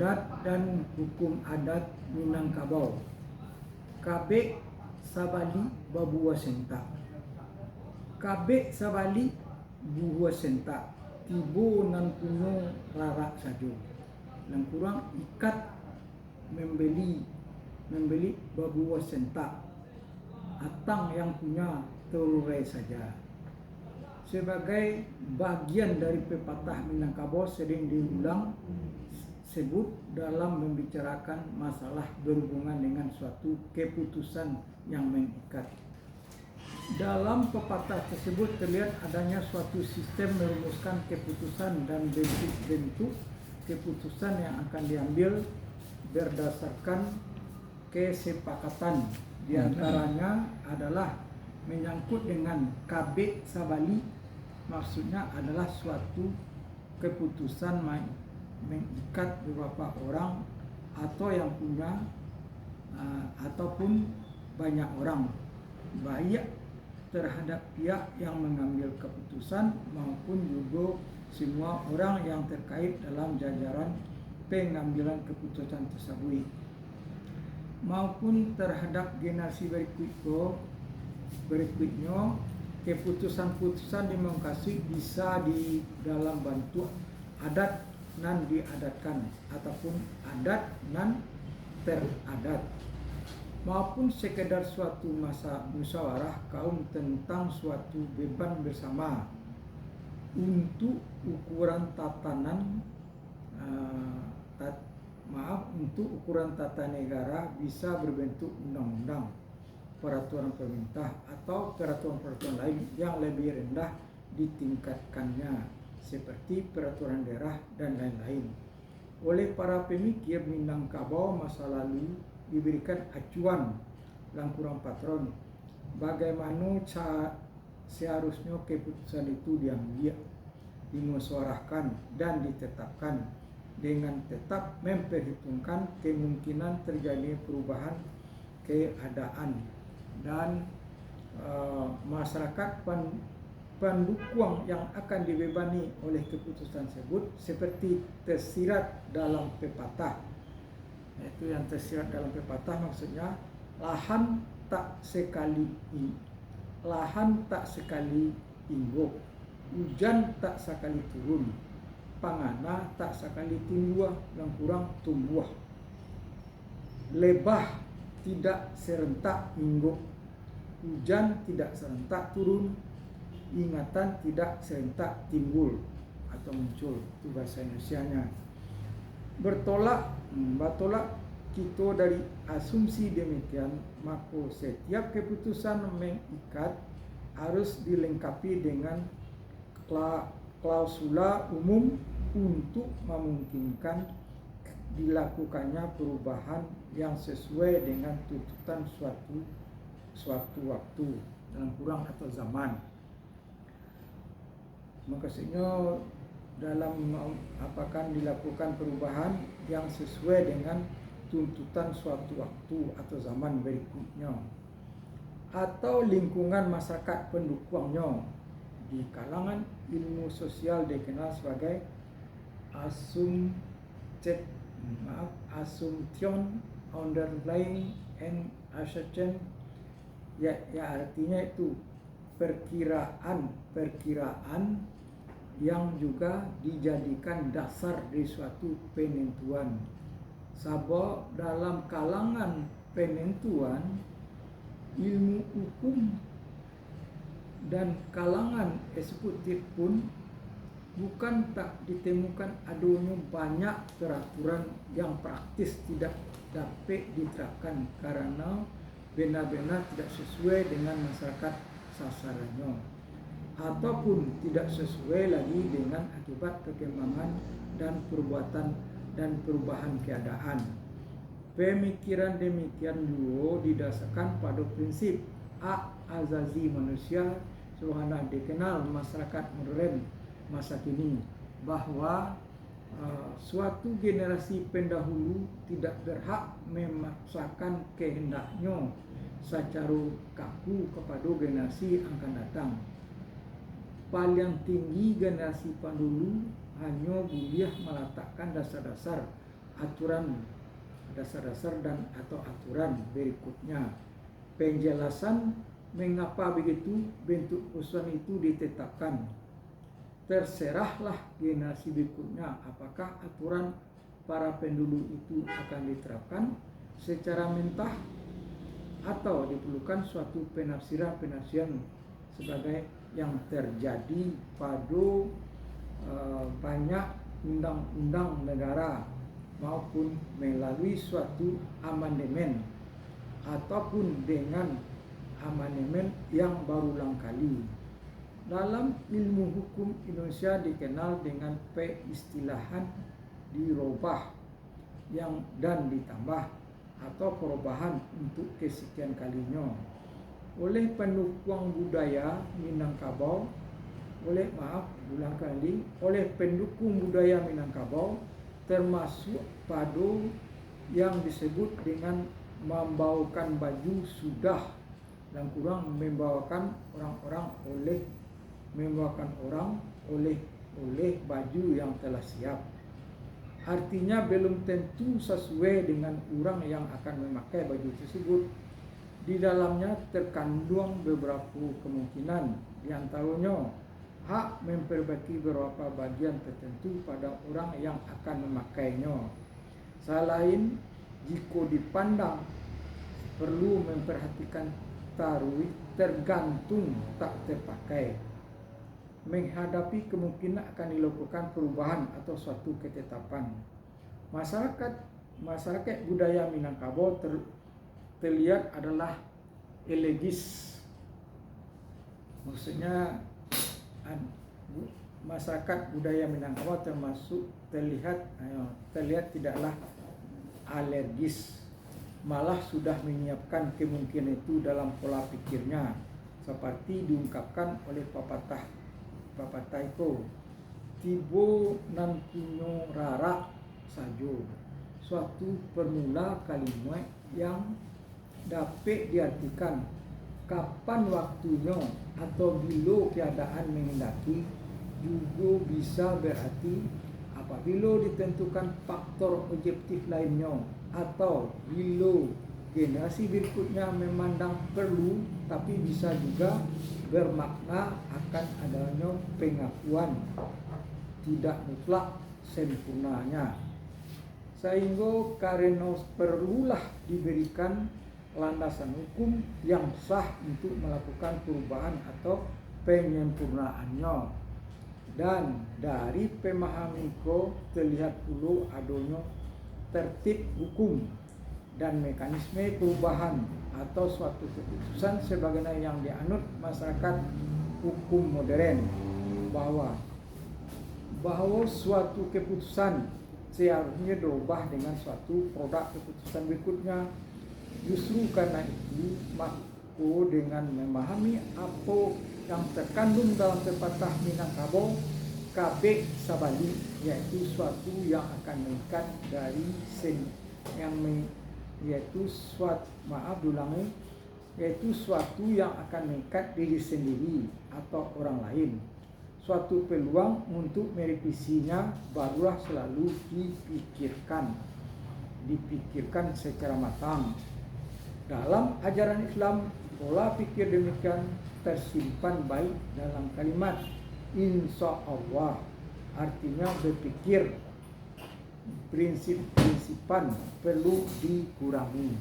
adat dan hukum adat Minangkabau. Kabek sabali babua senta. Kabek sabali buah senta. Tibo nan puno rarak sajo. Yang kurang ikat membeli babua senta. Atang yang punya terurai saja. Sebagai bagian dari pepatah Minangkabau sering diulang sebut dalam membicarakan masalah berhubungan dengan suatu keputusan yang mengikat. Dalam pepatah tersebut terlihat adanya suatu sistem merumuskan keputusan dan bentuk-bentuk keputusan yang akan diambil berdasarkan kesepakatan. Di antaranya adalah menyangkut dengan kabek sabali, maksudnya adalah suatu keputusan mengikat beberapa orang atau yang punya ataupun banyak orang, baik terhadap pihak yang mengambil keputusan maupun juga semua orang yang terkait dalam jajaran pengambilan keputusan tersebut, maupun terhadap generasi berikutnya. Keputusan-keputusan demokrasi bisa di dalam bentuk adat nan diadatkan ataupun adat nan teradat, maupun sekedar suatu masa musyawarah kaum tentang suatu beban bersama untuk ukuran ukuran tata negara bisa berbentuk undang-undang, peraturan pemerintah atau peraturan-peraturan lain yang lebih rendah ditingkatkannya seperti peraturan daerah dan lain-lain. Oleh para pemikir Minangkabau masa lalu diberikan acuan langkurang patron bagaimana seharusnya keputusan itu diambil, dimusyawarahkan dan ditetapkan dengan tetap memperhitungkan kemungkinan terjadi perubahan keadaan dan masyarakat pendukung yang akan dibebani oleh keputusan tersebut seperti tersirat dalam pepatah. Itu yang tersirat dalam pepatah maksudnya lahan tak sekali inggok, hujan tak sekali turun, pangana tak sekali tumbuh yang kurang tumbuh, lebah tidak serentak inggok, hujan tidak serentak turun, ingatan tidak serentak timbul atau muncul. Itu bahasa Indonesianya. Bertolak kita dari asumsi demikian, maka setiap keputusan mengikat harus dilengkapi dengan klausula umum untuk memungkinkan dilakukannya perubahan yang sesuai dengan tuntutan suatu waktu dalam kurang atau zaman. Maksudnya dalam apakah dilakukan perubahan yang sesuai dengan tuntutan suatu waktu atau zaman berikutnya atau lingkungan masyarakat pendukungnya. Di kalangan ilmu sosial dikenal sebagai assumption, underlying and assertion, ya artinya itu perkiraan yang juga dijadikan dasar dari suatu penentuan. Sebab dalam kalangan penentuan ilmu hukum dan kalangan eksekutif pun bukan tak ditemukan adanya banyak peraturan yang praktis tidak dapat diterapkan karena benar-benar tidak sesuai dengan masyarakat sasarannya ataupun tidak sesuai lagi dengan akibat perkembangan dan perbuatan dan perubahan keadaan. Pemikiran demikian juga didasarkan pada prinsip hak azazi manusia sebagaimana dikenal masyarakat modern masa kini, bahwa suatu generasi pendahulu tidak berhak memaksakan kehendaknya secara kaku kepada generasi akan datang. Paling tinggi generasi pendahulu hanya boleh meletakkan dasar-dasar aturan dasar-dasar dan atau aturan berikutnya. Penjelasan mengapa begitu bentuk usulan itu ditetapkan. Terserahlah generasi berikutnya apakah aturan para pendulu itu akan diterapkan secara mentah atau diperlukan suatu penafsiran sebagai yang terjadi pada banyak undang-undang negara maupun melalui suatu amandemen ataupun dengan amandemen yang berulang kali. Dalam ilmu hukum Indonesia dikenal dengan peistilahan dirubah dan ditambah atau perubahan untuk kesekian kalinya oleh pendukung budaya Minangkabau oleh pendukung budaya Minangkabau, termasuk pada yang disebut dengan membawakan baju sudah dan kurang membawakan orang oleh baju yang telah siap. Artinya belum tentu sesuai dengan orang yang akan memakai baju tersebut. Di dalamnya terkandung beberapa kemungkinan, di antaranya hak memperbaiki beberapa bagian tertentu pada orang yang akan memakainya. Selain jika dipandang perlu memperhatikan taruh tergantung tak terpakai, menghadapi kemungkinan akan dilakukan perubahan atau suatu ketetapan. Masyarakat budaya Minangkabau terlihat adalah elegis. Maksudnya masyarakat budaya Minangkabau terlihat tidaklah alergis, malah sudah menyiapkan kemungkinan itu dalam pola pikirnya, seperti diungkapkan oleh pepatah itu, tibo nan punyo rara sajo, suatu permula kalimat yang dapat diartikan kapan waktunya atau bila keadaan menghendaki, juga bisa berarti apabila ditentukan faktor objektif lainnya atau bila generasi berikutnya memandang perlu, tapi bisa juga bermakna akan adanya pengakuan tidak mutlak sempurnanya. Sehingga karena perlulah diberikan landasan hukum yang sah untuk melakukan perubahan atau penyempurnaannya. Dan dari pemahaman itu terlihat dulu adanya tertib hukum dan mekanisme perubahan atau suatu keputusan sebagaimana yang dianut masyarakat hukum modern, bahwa suatu keputusan seharusnya dirubah dengan suatu produk keputusan berikutnya. Justru karena itu, maka dengan memahami apa yang terkandung dalam pepatah Minangkabau kabeh sabali, yaitu suatu yang akan meningkat dari yaitu suatu yang akan mengikat diri sendiri atau orang lain. Suatu peluang untuk merevisinya barulah selalu dipikirkan secara matang. Dalam ajaran Islam, pola pikir demikian tersimpan baik dalam kalimat insya Allah, artinya berpikir prinsip-prinsipan perlu dikurangi.